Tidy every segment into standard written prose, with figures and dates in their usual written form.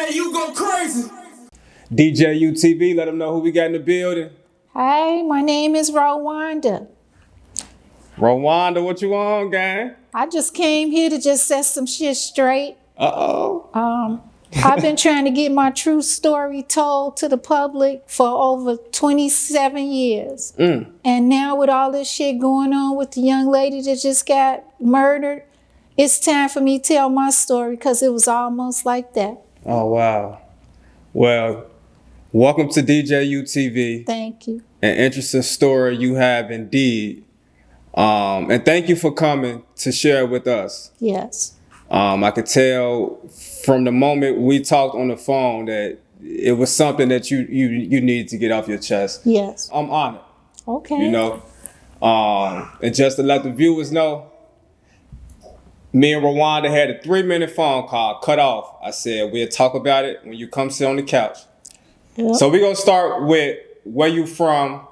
DJ, you go crazy. DJUTV, let them know who we got in the building. Hi, my name is Rawanda. Rawanda, what you on, gang? I just came here to just set some shit straight. Uh-oh. I've been trying to get my true story told to the public for over 27 years. And now with all this shit going on with the young lady that just got murdered, it's time for me to tell my story because it was almost like that. Oh, wow. Well, welcome to DJUTV. Thank you. An interesting story you have indeed. And thank you for coming to share with us. Yes. I could tell from the moment we talked on the phone that it was something that you needed to get off your chest. Yes. I'm honored. Okay. You know, and just to let the viewers know, me and Rawanda had a 3-minute phone call cut off. I said, we'll talk about it when you come sit on the couch. Yep. So we're going to start with where you from,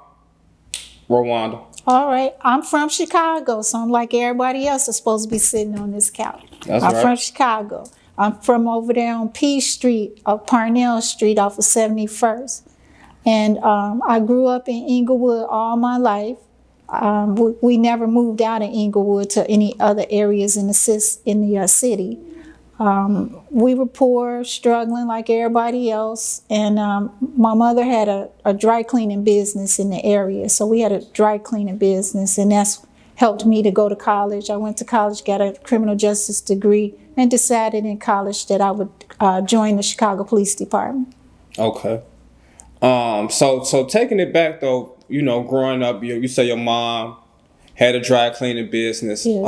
Rawanda. All right. I'm from Chicago, so I'm like everybody else is supposed to be sitting on this couch. That's I'm right. from Chicago. I'm from over there on P Street, Parnell Street off of 71st. And I grew up in Inglewood all my life. We never moved out of Inglewood to any other areas in the city. We were poor, struggling like everybody else. And my mother had a dry cleaning business in the area. So we had a dry cleaning business, and that's helped me to go to college. I went to college, got a criminal justice degree, and decided in college that I would join the Chicago Police Department. Okay. So taking it back though, you know, growing up, you say your mom had a dry cleaning business. Yes.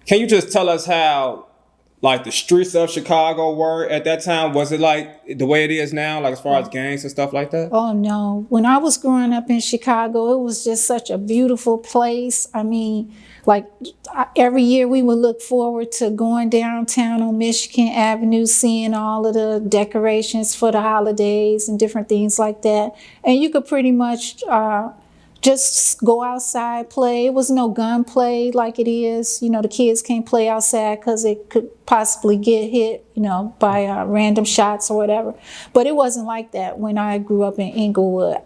Can you just tell us how, like, the streets of Chicago were at that time? Was it like the way it is now, like as far as gangs and stuff like that? Oh, no. When I was growing up in Chicago, it was just such a beautiful place. I mean, like every year we would look forward to going downtown on Michigan Avenue, seeing all of the decorations for the holidays and different things like that. And you could pretty much just go outside, play. It was no gun play like it is. You know, the kids can't play outside because it could possibly get hit, you know, by random shots or whatever. But it wasn't like that when I grew up in Inglewood.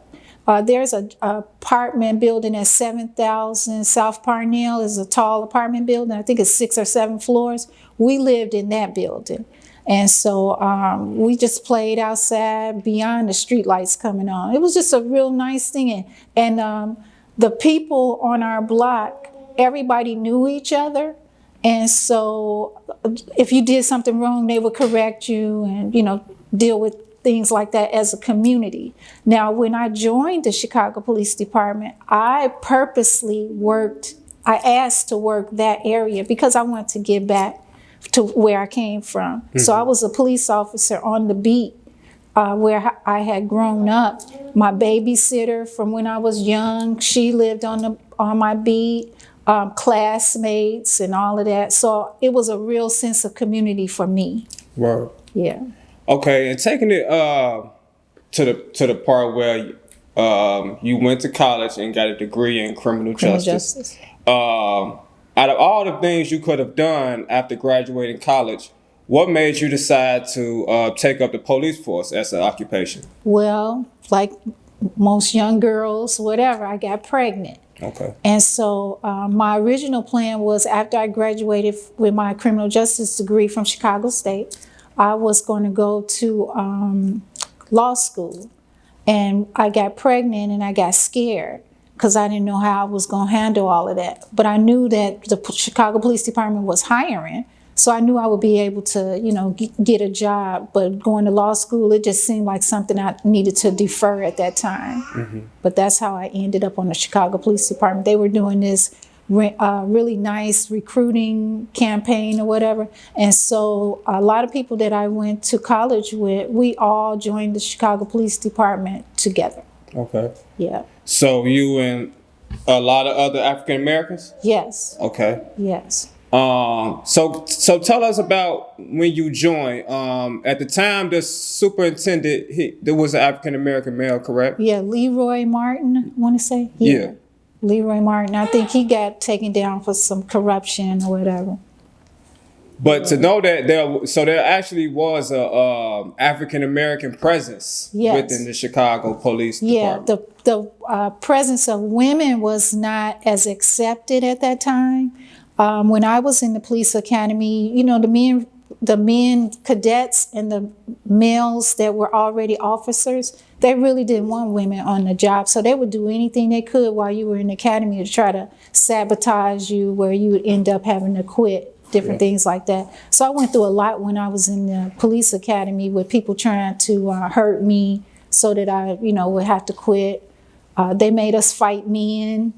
There's an apartment building at 7000 South Parnell. It's a tall apartment building. I think it's 6 or 7 floors. We lived in that building. And so we just played outside beyond the street lights coming on. It was just a real nice thing. And the people on our block, everybody knew each other. And so if you did something wrong, they would correct you and, you know, deal with things like that as a community. Now, when I joined the Chicago Police Department, I purposely I asked to work that area because I wanted to give back to where I came from. Mm-hmm. So I was a police officer on the beat where I had grown up. My babysitter from when I was young, she lived on my beat, classmates and all of that. So it was a real sense of community for me. Right. Yeah. Okay, and taking it to the part where you went to college and got a degree in criminal justice. Out of all the things you could have done after graduating college, what made you decide to take up the police force as an occupation? Well, like most young girls, whatever, I got pregnant. Okay. And so my original plan was after I graduated with my criminal justice degree from Chicago State, I was going to go to law school. And I got pregnant and I got scared because I didn't know how I was going to handle all of that. But I knew that the Chicago Police Department was hiring, so I knew I would be able to, you know, get a job. But going to law school, it just seemed like something I needed to defer at that time. Mm-hmm. But that's how I ended up on the Chicago Police Department. They were doing this really nice recruiting campaign or whatever. And so a lot of people that I went to college with, we all joined the Chicago Police Department together. Okay. Yeah. So you and a lot of other African Americans? Yes. Okay. Yes. So tell us about when you joined. At the time, the superintendent, there was an African American male, correct? Yeah, Leroy Martin, I want to say. Yeah. Leroy Martin. I think he got taken down for some corruption or whatever. But to know that there actually was a African American presence within the Chicago Police Department. Yeah, the presence of women was not as accepted at that time. When I was in the police academy, you know, the men cadets and the males that were already officers, they really didn't want women on the job. So they would do anything they could while you were in the academy to try to sabotage you, where you would end up having to quit, different things like that. So I went through a lot when I was in the police academy with people trying to hurt me so that I, you know, would have to quit. They made us fight men.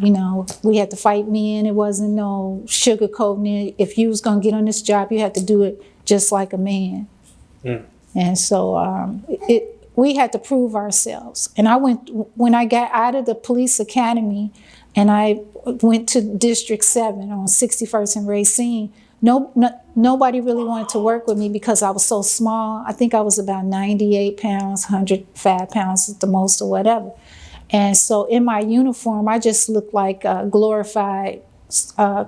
You know, we had to fight men. It wasn't no sugarcoating it. If you was going to get on this job, you had to do it just like a man. And so we had to prove ourselves. And when I got out of the police academy and I went to District 7 on 61st and Racine, nobody really wanted to work with me because I was so small. I think I was about 98 pounds, 105 pounds at the most or whatever. And so in my uniform, I just looked like a glorified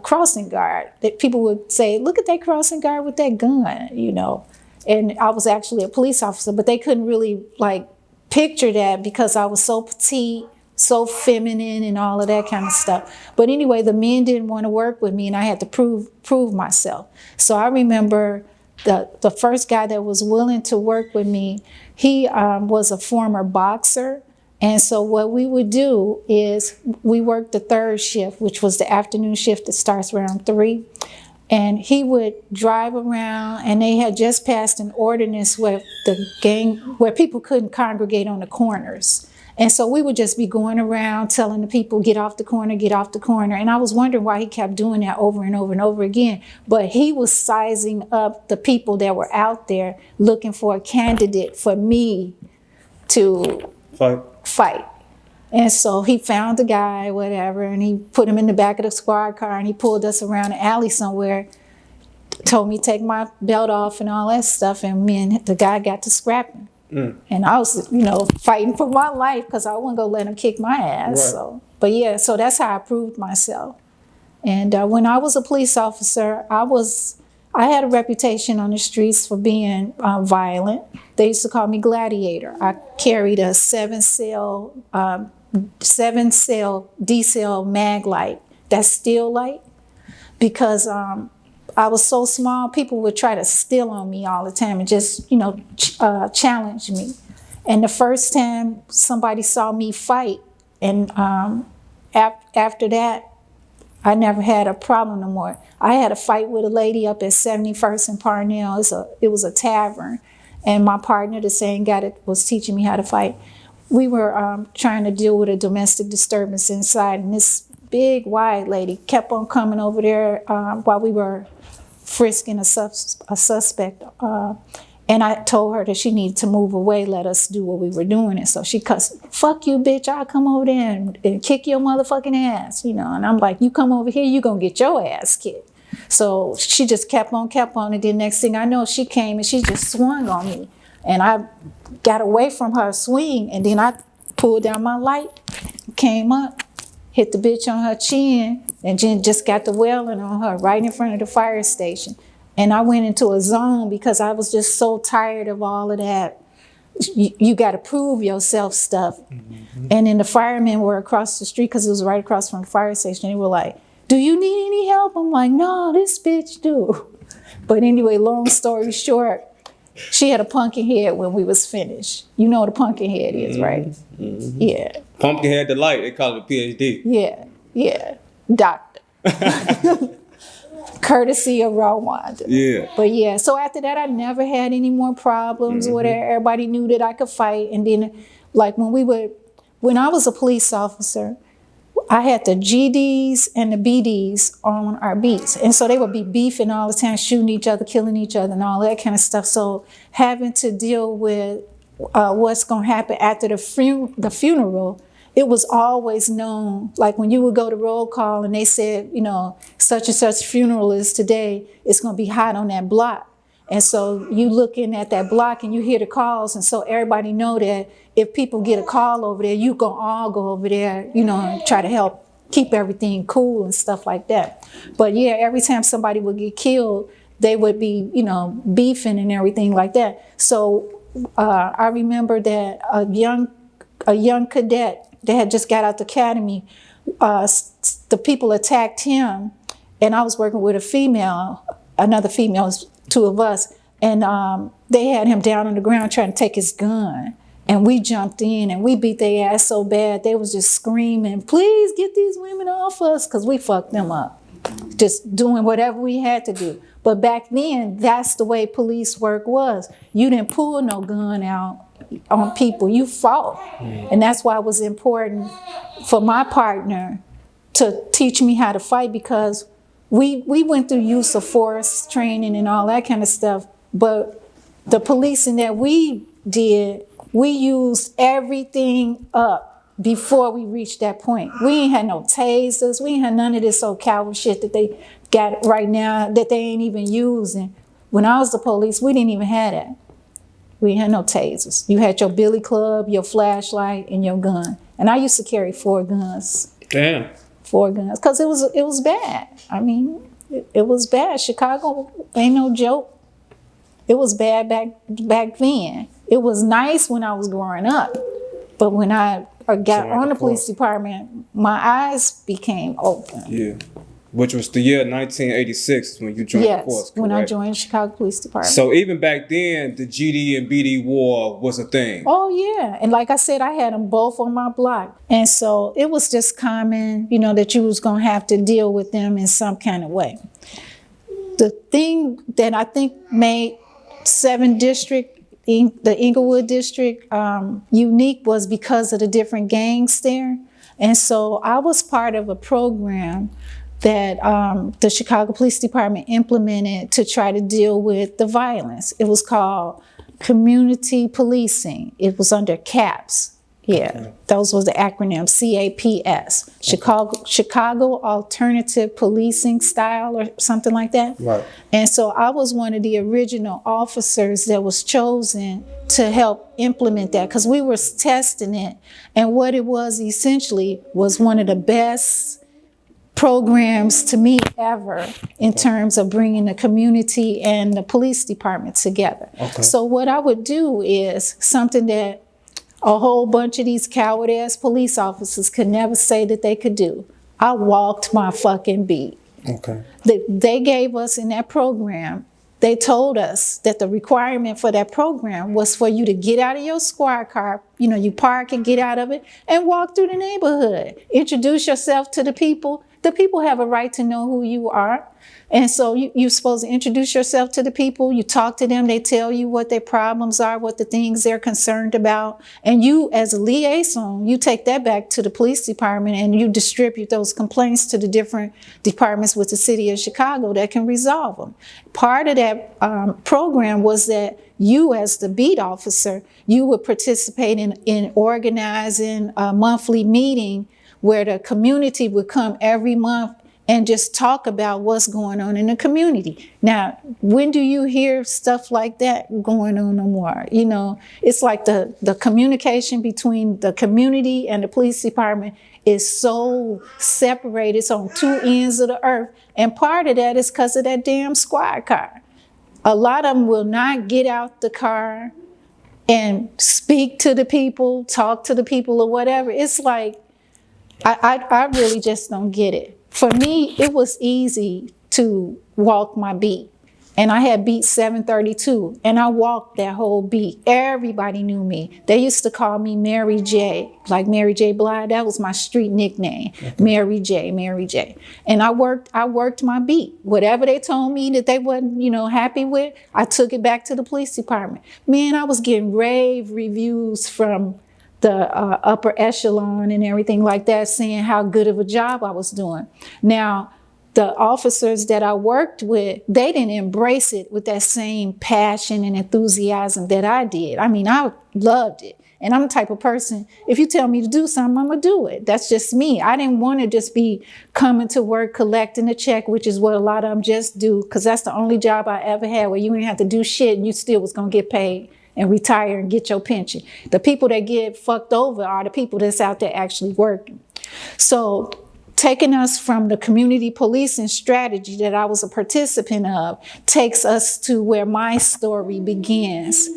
crossing guard. That people would say, look at that crossing guard with that gun, you know. And I was actually a police officer, but they couldn't really like picture that because I was so petite, so feminine and all of that kind of stuff. But anyway, the men didn't want to work with me and I had to prove myself. So I remember the first guy that was willing to work with me, he was a former boxer. And so what we would do is we worked the third shift, which was the afternoon shift that starts around 3. And he would drive around, and they had just passed an ordinance where where people couldn't congregate on the corners. And so we would just be going around telling the people, get off the corner, get off the corner. And I was wondering why he kept doing that over and over and over again. But he was sizing up the people that were out there looking for a candidate for me to fight. And so he found the guy, whatever, and he put him in the back of the squad car and he pulled us around an alley somewhere, told me to take my belt off and all that stuff. And me and the guy got to scrapping. And I was, you know, fighting for my life because I wasn't going to let him kick my ass. Right. So, but yeah, so that's how I proved myself. And when I was a police officer, I had a reputation on the streets for being violent. They used to call me Gladiator. I carried a 7-cell D-cell mag light, that's steel light, because I was so small, people would try to steal on me all the time and just, you know, challenge me. And the first time somebody saw me fight, and after that, I never had a problem no more. I had a fight with a lady up at 71st and Parnell. It was a tavern. And my partner, the same guy that was teaching me how to fight, we were trying to deal with a domestic disturbance inside. And this big, wide lady kept on coming over there while we were frisking a suspect. And I told her that she needed to move away, let us do what we were doing. And so she cussed, fuck you, bitch, I'll come over there and kick your motherfucking ass, you know. And I'm like, you come over here, you gonna get your ass kicked. So she just kept on. And then next thing I know, she came and she just swung on me. And I got away from her swing, and then I pulled down my light, came up, hit the bitch on her chin, and then just got the wailing on her right in front of the fire station. And I went into a zone because I was just so tired of all of that. You got to prove yourself stuff. Mm-hmm. And then the firemen were across the street because it was right across from the fire station. They were like, do you need any help? I'm like, no, this bitch do. But anyway, long story short, she had a pumpkin head when we was finished. You know what a pumpkin head is, right? Mm-hmm. Yeah. Pumpkin head delight, they call it a PhD. Yeah. Doctor. Courtesy of Rawanda. Yeah. But yeah, so after that, I never had any more problems with it. Everybody knew that I could fight. And then, like when I was a police officer, I had the GDs and the BDs on our beats. And so they would be beefing all the time, shooting each other, killing each other and all that kind of stuff. So having to deal with what's going to happen after the funeral, it was always known, like when you would go to roll call and they said, you know, such and such funeral is today, it's going to be hot on that block. And so you looking at that block and you hear the calls. And so everybody know that if people get a call over there, you going to all go over there, you know, and try to help keep everything cool and stuff like that. But yeah, every time somebody would get killed, they would be, beefing and everything like that. So I remember that a young cadet that had just got out the academy, the people attacked him, and I was working with another female, two of us, and they had him down on the ground trying to take his gun. And we jumped in and we beat their ass so bad, they was just screaming, please get these women off us, because we fucked them up. Just doing whatever we had to do. But back then, that's the way police work was. You didn't pull no gun out on people, you fought. And that's why it was important for my partner to teach me how to fight, because we went through use of force training and all that kind of stuff. But the policing that we did, we used everything up before we reached that point. We ain't had no tasers. We ain't had none of this old coward shit that they got right now that they ain't even using. When I was the police, we didn't even have that. We ain't had no tasers. You had your billy club, your flashlight, and your gun. And I used to carry 4 guns. Damn. 4 guns, because it was bad. I mean, it was bad. Chicago ain't no joke. It was bad back then. It was nice when I was growing up, but when I got on the police department, my eyes became open. Yeah, which was the year 1986 when you joined the force. Yes, when I joined Chicago Police Department. So even back then, the GD and BD war was a thing. Oh yeah, and like I said, I had them both on my block, and so it was just common, that you was gonna have to deal with them in some kind of way. The thing that I think made 7th District, the Inglewood District, unique was because of the different gangs there. And so I was part of a program that the Chicago Police Department implemented to try to deal with the violence. It was called community policing. It was under CAPS. Yeah, okay. Those was the acronym, CAPS, Chicago Alternative Policing Style or something like that. Right. And so I was one of the original officers that was chosen to help implement that, because we were testing it. And what it was essentially was one of the best programs to me ever in terms of bringing the community and the police department together. Okay. So what I would do is something that a whole bunch of these coward-ass police officers could never say that they could do. I walked my fucking beat. Okay. They gave us in that program, they told us that the requirement for that program was for you to get out of your squad car, you park and get out of it, and walk through the neighborhood. Introduce yourself to the people. The people have a right to know who you are. And so you're supposed to introduce yourself to the people. You talk to them. They tell you what their problems are, what the things they're concerned about. And you, as a liaison, you take that back to the police department and you distribute those complaints to the different departments with the city of Chicago that can resolve them. Part of that program was that you, as the beat officer, you would participate in organizing a monthly meeting where the community would come every month and just talk about what's going on in the community. Now, when do you hear stuff like that going on no more? It's like the communication between the community and the police department is so separated. It's on 2 ends of the earth. And part of that is because of that damn squad car. A lot of them will not get out the car and speak to the people, talk to the people or whatever. It's like, I really just don't get it. For me, it was easy to walk my beat. And I had beat 732, and I walked that whole beat. Everybody knew me. They used to call me Mary J, like Mary J. Blige. That was my street nickname, okay. Mary J. And I worked my beat. Whatever they told me that they wasn't, happy with, I took it back to the police department. Man, I was getting rave reviews from the upper echelon and everything like that, saying how good of a job I was doing. Now, the officers that I worked with, they didn't embrace it with that same passion and enthusiasm that I did. I mean, I loved it. And I'm the type of person, if you tell me to do something, I'm gonna do it. That's just me. I didn't want to just be coming to work, collecting a check, which is what a lot of them just do, because that's the only job I ever had where you didn't have to do shit and you still was gonna get paid and retire and get your pension. The people that get fucked over are the people that's out there actually working. So taking us from the community policing strategy that I was a participant of takes us to where my story begins.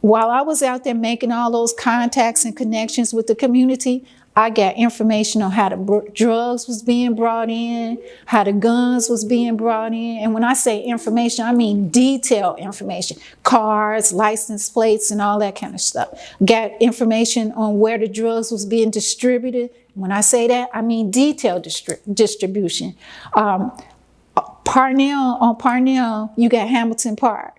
While I was out there making all those contacts and connections with the community, I got information on how the drugs was being brought in, how the guns was being brought in. And when I say information, I mean detailed information, cars, license plates, and all that kind of stuff. Got information on where the drugs was being distributed. When I say that, I mean detailed distribution. Parnell, you got Hamilton Park.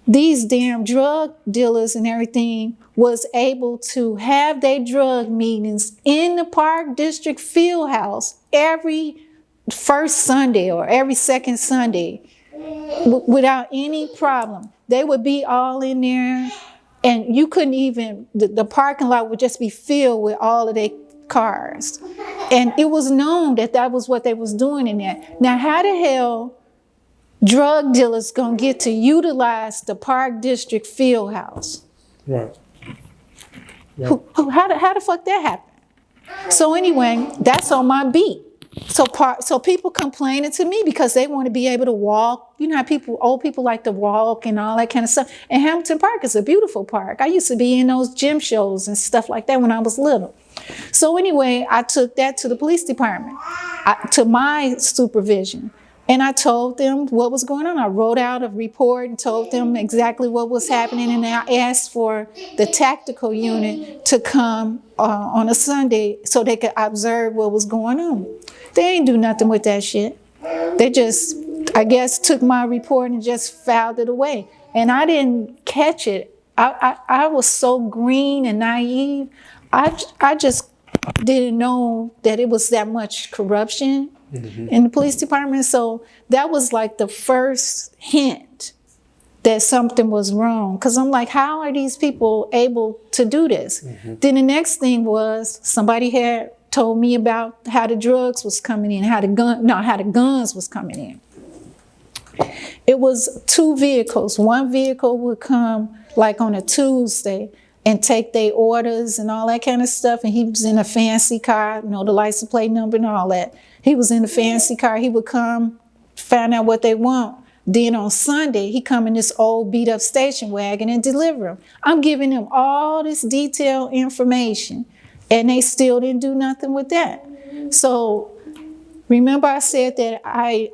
These damn drug dealers and everything was able to have their drug meetings in the Park District Field House every first Sunday or every second Sunday without any problem. They would be all in there, and you couldn't even, the parking lot would just be filled with all of their cars. And it was known that that was what they was doing in there. Now, how the hell drug dealers gonna get to utilize the Park District Field House? Right. How the fuck that happen? So anyway, that's on my beat. So people complaining to me because they want to be able to walk. You know how old people like to walk and all that kind of stuff. And Hamilton Park is a beautiful park. I used to be in those gym shows and stuff like that when I was little. So anyway, I took that to the police department, to my supervision. And I told them what was going on. I wrote out a report and told them exactly what was happening. And I asked for the tactical unit to come on a Sunday so they could observe what was going on. They ain't do nothing with that shit. They just, I guess, took my report and just filed it away. And I didn't catch it. I was so green and naive. I just didn't know that it was that much corruption in the police department. So that was like the first hint that something was wrong. Because I'm like, how are these people able to do this? Then the next thing was somebody had told me about how the drugs was coming in, how the guns was coming in. It was two vehicles. One vehicle would come like on a Tuesday and take their orders and all that kind of stuff. And he was in a fancy car, you know, the license plate number and all that. He was in a fancy car. He would come, find out what they want. Then on Sunday, he come in this old beat up station wagon and deliver them. I'm giving them all this detailed information, and they still didn't do nothing with that. So remember I said that I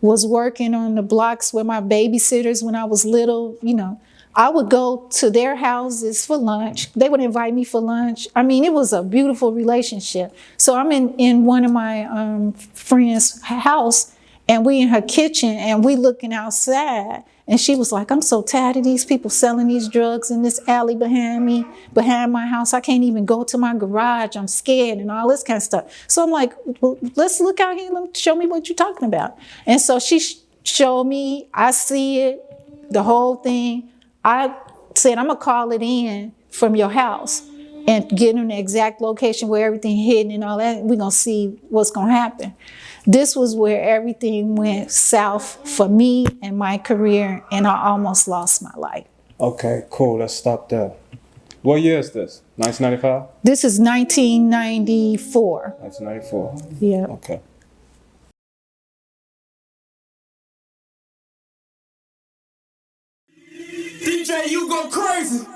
was working on the blocks with my babysitters when I was little, you know. I would go to their houses for lunch. They would invite me for lunch. I mean, it was a beautiful relationship. So I'm in one of my friends' house, and we in her kitchen, and we looking outside. And she was like, I'm so tired of these people selling these drugs in this alley behind me, behind my house. I can't even go to my garage. I'm scared and all this kind of stuff. So I'm like, well, let's look out here. Show me what you're talking about. And so she showed me. I see it, the whole thing. I said, I'm going to call it in from your house and get them the exact location where everything hidden and all that. We're going to see what's going to happen. This was where everything went south for me and my career, and I almost lost my life. Okay, cool. Let's stop there. What year is this? 1995? This is 1994. 1994. Yeah. Okay. DJ, you go crazy.